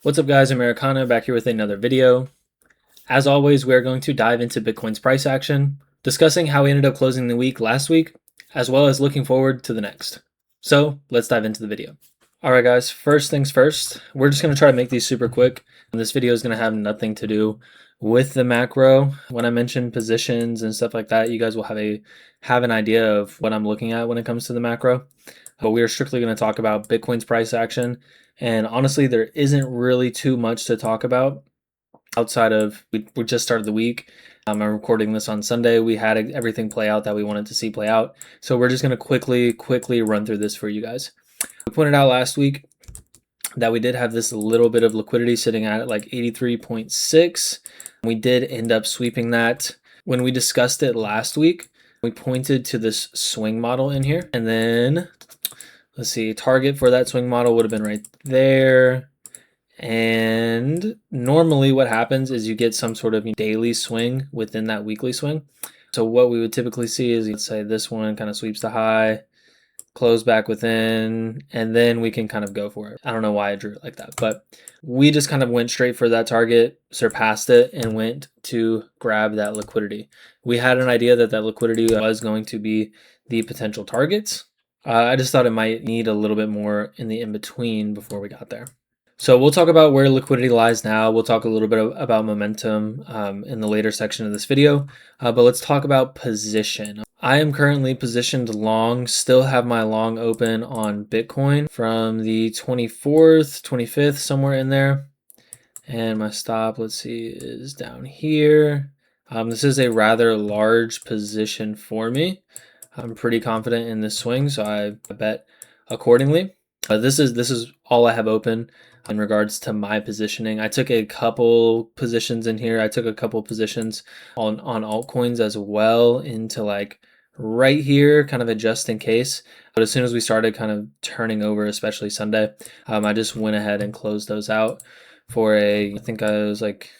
What's up guys, Americana back here with another video. As always, we are going to dive into Bitcoin's price action, discussing how we ended up closing the week last week, as well as looking forward to the next. So let's dive into the video. Alright guys, first things first, we're just going to try to make these super quick. This video is going to have nothing to do with the macro. When I mention positions and stuff like that, you guys will have an idea of what I'm looking at when it comes to the macro. But we are strictly going to talk about Bitcoin's price action. And honestly, there isn't really too much to talk about outside of we just started the week. I'm recording this on Sunday. We had everything play out that we wanted to see play out. So we're just going to quickly run through this for you guys. We pointed out last week that we did have this little bit of liquidity sitting at like 83.6. We did end up sweeping that. When we discussed it last week, we pointed to this swing model in here, and then let's see, target for that swing model would have been right there. And normally what happens is you get some sort of daily swing within that weekly swing. So what we would typically see is, let's say this one kind of sweeps the high, close back within, and then we can kind of go for it. I don't know why I drew it like that, but we just kind of went straight for that target, surpassed it, and went to grab that liquidity. We had an idea that that liquidity was going to be the potential targets. I just thought it might need a little bit more in the in-between before we got there. So we'll talk about where liquidity lies now. We'll talk a little bit about momentum in the later section of this video, but let's talk about position. I am currently positioned long, still have my long open on Bitcoin from the 24th, 25th, somewhere in there. And my stop, let's see, is down here. This is a rather large position for me. I'm pretty confident in this swing, so I bet accordingly. This is all I have open in regards to my positioning. I took a couple positions in here. I took a couple positions on altcoins as well into like right here, kind of a just in case. But as soon as we started kind of turning over, especially Sunday, I just went ahead and closed those out for I think I was like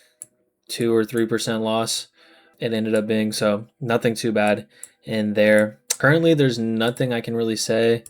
2 or 3% loss. It ended up being, so nothing too bad in there. Currently, there's nothing I can really say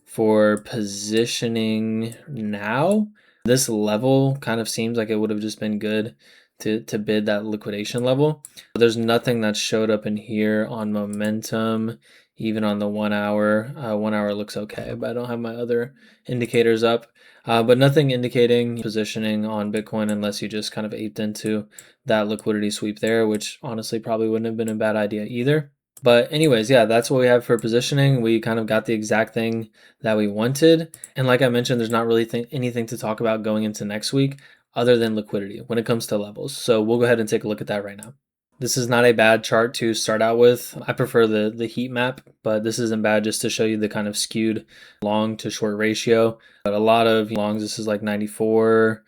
for positioning now. This level kind of seems like it would have just been good to bid that liquidation level. There's nothing that showed up in here on momentum, even on the 1 hour. 1 hour looks okay, but I don't have my other indicators up. But nothing indicating positioning on Bitcoin unless you just kind of aped into that liquidity sweep there, which honestly probably wouldn't have been a bad idea either. But anyways, yeah, that's what we have for positioning. We kind of got the exact thing that we wanted. And like I mentioned, there's not really anything to talk about going into next week other than liquidity when it comes to levels. So we'll go ahead and take a look at that right now. This is not a bad chart to start out with. I prefer the heat map, but this isn't bad just to show you the kind of skewed long to short ratio. But a lot of longs, this is like 94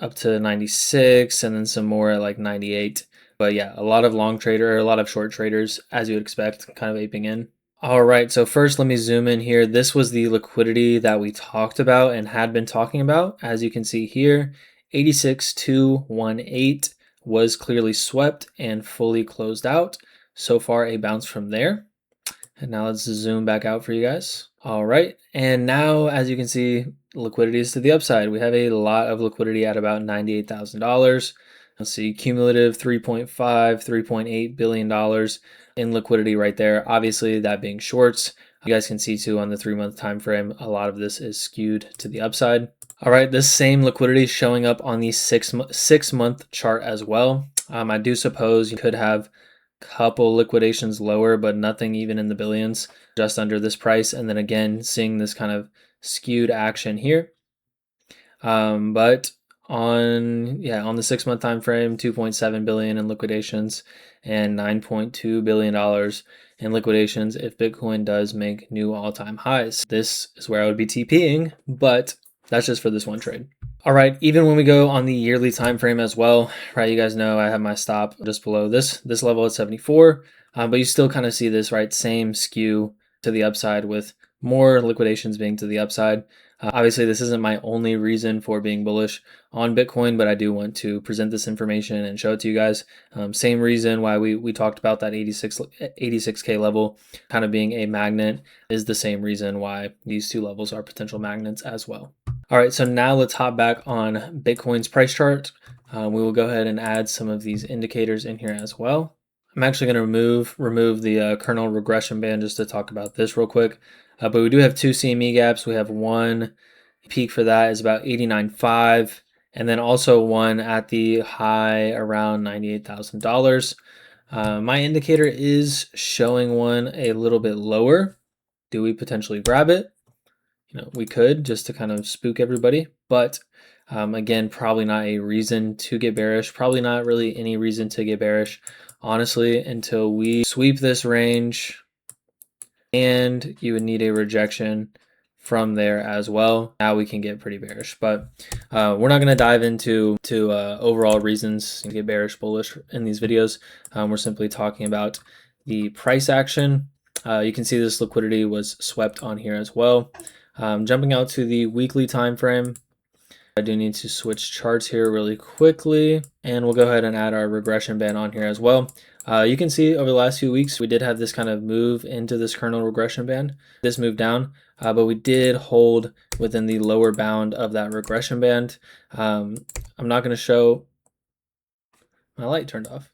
up to 96, and then some more at like 98. But yeah, a lot of a lot of short traders, as you would expect, kind of aping in. All right, so first let me zoom in here. This was the liquidity that we talked about and had been talking about. As you can see here, 86,218 was clearly swept and fully closed out. So far, a bounce from there. And now let's zoom back out for you guys. All right, and now as you can see, liquidity is to the upside. We have a lot of liquidity at about $98,000. Let's see, cumulative $3.8 billion in liquidity right there. Obviously, that being shorts. You guys can see too on the 3-month time frame, a lot of this is skewed to the upside. All right, this same liquidity is showing up on the six-month chart as well. I do suppose you could have couple liquidations lower, but nothing even in the billions, just under this price. And then again, seeing this kind of skewed action here. But on the 6-month time frame, 2.7 billion in liquidations and $9.2 billion in liquidations if Bitcoin does make new all-time highs. This is where I would be TPing, but that's just for this one trade. All right, even when we go on the yearly time frame as well, right, you guys know I have my stop just below this level at 74, but you still kind of see this, right, same skew to the upside with more liquidations being to the upside. Obviously, this isn't my only reason for being bullish on Bitcoin, but I do want to present this information and show it to you guys. Same reason why we talked about that 86K level kind of being a magnet is the same reason why these two levels are potential magnets as well. All right, so now let's hop back on Bitcoin's price chart. We will go ahead and add some of these indicators in here as well. I'm actually going to remove the kernel regression band just to talk about this real quick. But we do have two CME gaps. We have one peak for that is about 89.5, and then also one at the high around $98,000. My indicator is showing one a little bit lower. Do we potentially grab it? We could, just to kind of spook everybody, but again, probably not a reason to get bearish. Probably not really any reason to get bearish, honestly, until we sweep this range, and you would need a rejection from there as well. Now we can get pretty bearish, but we're not going to dive into overall reasons to get bearish, bullish in these videos. We're simply talking about the price action. You can see this liquidity was swept on here as well. Jumping out to the weekly time frame, I do need to switch charts here really quickly, and we'll go ahead and add our regression band on here as well. You can see over the last few weeks, we did have this kind of move into this kernel regression band. This moved down, but we did hold within the lower bound of that regression band. I'm not going to show, my light turned off.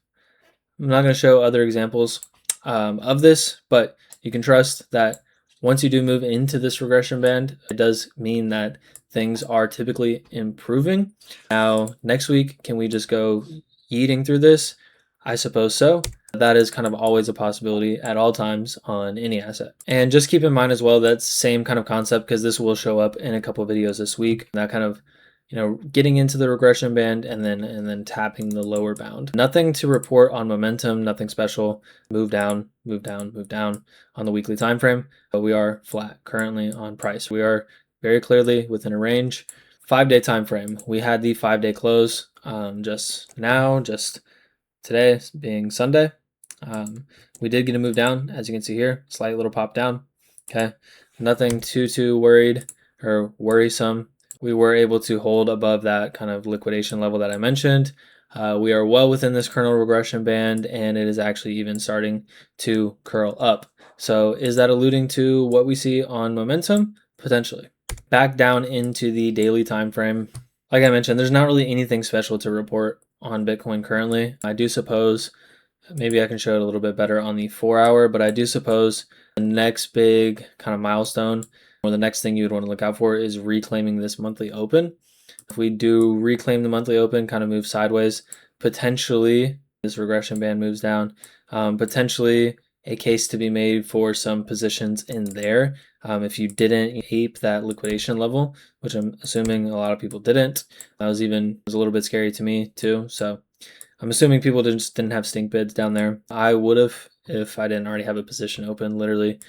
I'm not going to show other examples of this, but you can trust that once you do move into this regression band, it does mean that things are typically improving. Now, next week, can we just go eating through this? I suppose so. That is kind of always a possibility at all times on any asset. And just keep in mind as well, that same kind of concept, because this will show up in a couple of videos this week, that kind of getting into the regression band and then tapping the lower bound. Nothing to report on momentum, nothing special. Move down, move down, move down on the weekly time frame, but we are flat currently on price. We are very clearly within a range. 5-day time frame. We had the 5-day close just today being Sunday. We did get a move down, as you can see here, slight little pop down. Okay, nothing too worried or worrisome. We were able to hold above that kind of liquidation level that I mentioned. We are well within this kernel regression band, and it is actually even starting to curl up. So is that alluding to what we see on momentum? Potentially. Back down into the daily time frame. Like I mentioned, there's not really anything special to report on Bitcoin currently. I do suppose, maybe I can show it a little bit better on the 4-hour, but I do suppose the next big kind of milestone, or the next thing you would want to look out for, is reclaiming this monthly open. If we do reclaim the monthly open, kind of move sideways, potentially this regression band moves down, potentially a case to be made for some positions in there. If you didn't ape that liquidation level, which I'm assuming a lot of people didn't, that was a little bit scary to me too. So I'm assuming people just didn't have stink bids down there. I would have if I didn't already have a position open, literally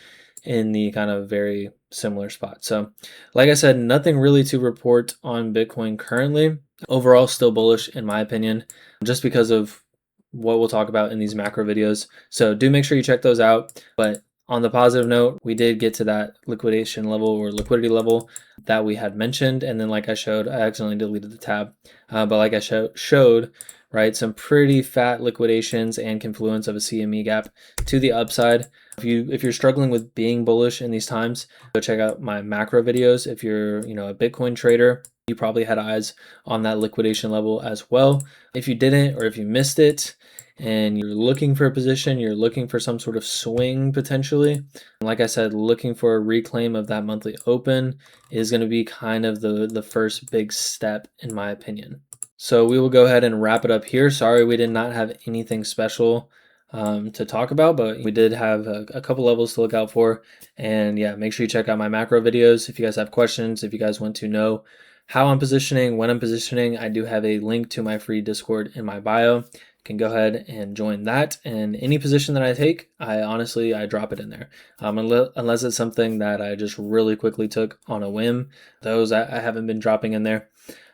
in the kind of very similar spot. So like I said, nothing really to report on Bitcoin currently. Overall, still bullish in my opinion, just because of what we'll talk about in these macro videos. So do make sure you check those out. But on the positive note, we did get to that liquidation level or liquidity level that we had mentioned. And then like I showed, I accidentally deleted the tab. But like I showed, right, some pretty fat liquidations and confluence of a CME gap to the upside. If you're struggling with being bullish in these times, go check out my macro videos. If you're a Bitcoin trader, you probably had eyes on that liquidation level as well. If you didn't, or if you missed it and you're looking for a position, you're looking for some sort of swing potentially, like I said, looking for a reclaim of that monthly open is going to be kind of the first big step in my opinion. So we will go ahead and wrap it up here. Sorry we did not have anything special to talk about, but we did have a couple levels to look out for. And yeah, make sure you check out my macro videos if you guys have questions, if you guys want to know how I'm positioning, when I'm positioning. I do have a link to my free Discord in my bio. You can go ahead and join that, and any position that I take, I drop it in there, unless it's something that I just really quickly took on a whim. Those I haven't been dropping in there.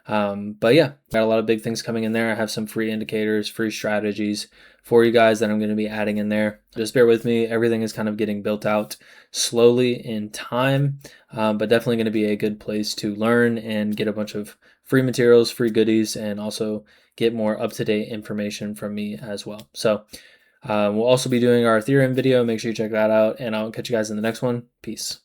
But yeah, got a lot of big things coming in there. I have some free indicators, free strategies for you guys that I'm going to be adding in there. Just bear with me. Everything is kind of getting built out slowly in time, but definitely going to be a good place to learn and get a bunch of free materials, free goodies, and also get more up-to-date information from me as well. So we'll also be doing our Ethereum video. Make sure you check that out, and I'll catch you guys in the next one. Peace.